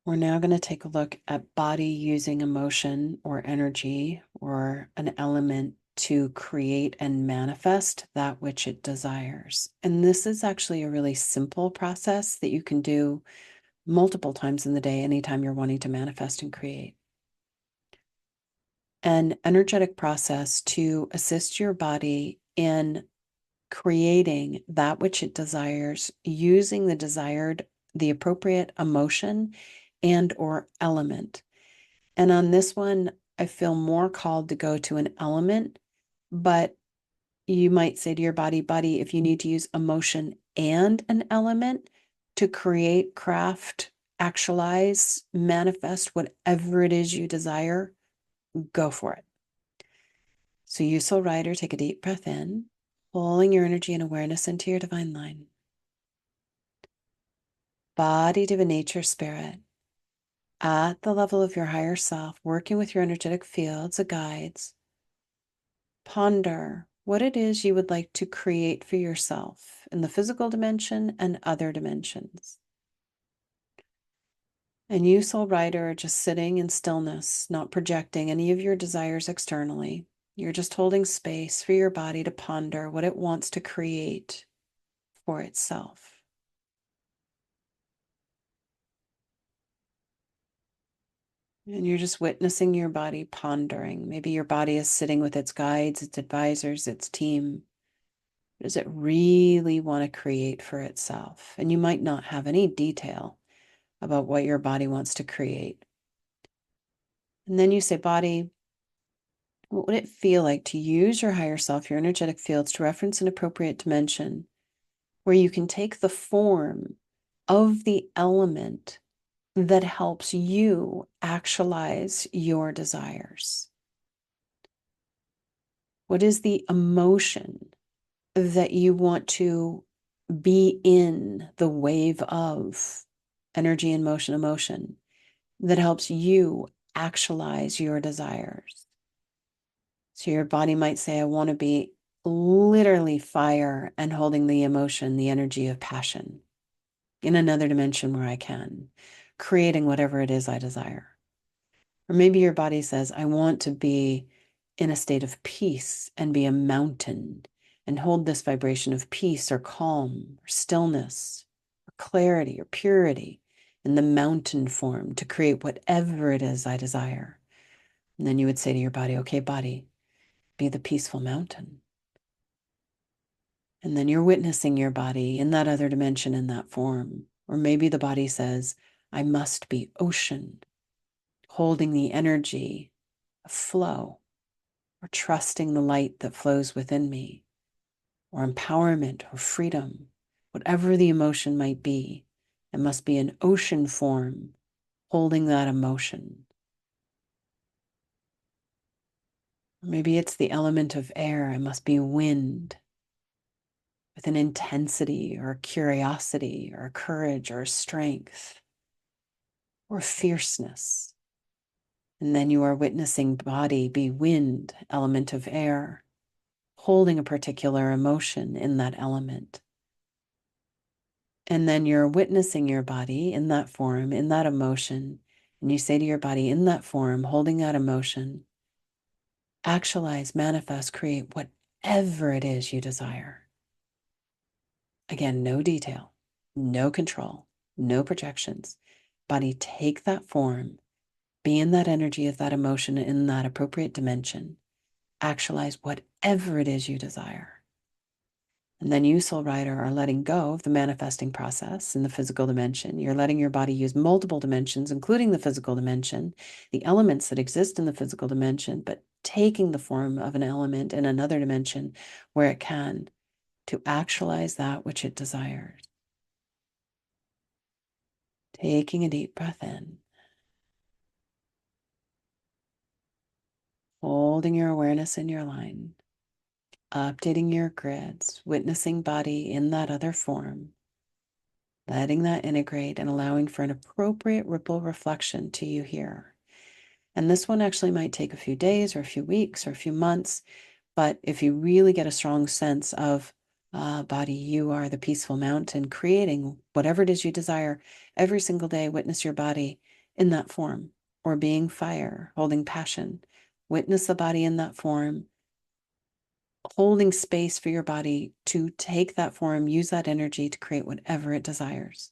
We're now going to take a look at body using emotion or energy or an element to create and manifest that which it desires. And this is actually a really simple process that you can do multiple times in the day, anytime you're wanting to manifest and create. An energetic process to assist your body in creating that which it desires using the appropriate emotion and or element. And on this one, I feel more called to go to an element, but you might say to your body, if you need to use emotion and an element to create, craft, actualize, manifest whatever it is you desire, go for it. So you, soul rider, take a deep breath in, pulling your energy and awareness into your divine line. Body, divine nature, spirit, at the level of your higher self, working with your energetic fields, the guides, ponder what it is you would like to create for yourself in the physical dimension and other dimensions. And you, soul rider, are just sitting in stillness, not projecting any of your desires externally. You're just holding space for your body to ponder what it wants to create for itself. And you're just witnessing your body pondering. Maybe your body is sitting with its guides, its advisors, its team. What does it really want to create for itself? And you might not have any detail about what your body wants to create. And then you say, body, what would it feel like to use your higher self, your energetic fields, to reference an appropriate dimension where you can take the form of the element that helps you actualize your desires? What is the emotion that you want to be in the wave of energy and motion, emotion that helps you actualize your desires? So your body might say, I want to be literally fire and holding the emotion, the energy of passion in another dimension where I can, creating whatever it is I desire. Or maybe your body says, I want to be in a state of peace and be a mountain and hold this vibration of peace or calm or stillness or clarity or purity in the mountain form to create whatever it is I desire. And then you would say to your body, okay, body, be the peaceful mountain. And then you're witnessing your body in that other dimension in that form. Or maybe the body says, I must be ocean, holding the energy of flow, or trusting the light that flows within me, or empowerment or freedom, whatever the emotion might be. It must be an ocean form, holding that emotion. Or maybe it's the element of air. I must be wind, with an intensity or a curiosity or a courage or a strength or fierceness. And then you are witnessing body be wind, element of air, holding a particular emotion in that element. And then you're witnessing your body in that form, in that emotion. And you say to your body in that form, holding that emotion, actualize, manifest, create whatever it is you desire. Again, no detail, no control, no projections. Body, take that form, be in that energy of that emotion in that appropriate dimension. Actualize whatever it is you desire. And then you, soul rider, are letting go of the manifesting process in the physical dimension. You're letting your body use multiple dimensions, including the physical dimension, the elements that exist in the physical dimension, but taking the form of an element in another dimension where it can to actualize that which it desires. Taking a deep breath in, holding your awareness in your line, updating your grids, witnessing body in that other form, letting that integrate and allowing for an appropriate ripple reflection to you here. And this one actually might take a few days or a few weeks or a few months, but if you really get a strong sense of body, you are the peaceful mountain, creating whatever it is you desire every single day, witness your body in that form, or being fire, holding passion. Witness the body in that form, holding space for your body to take that form, use that energy to create whatever it desires.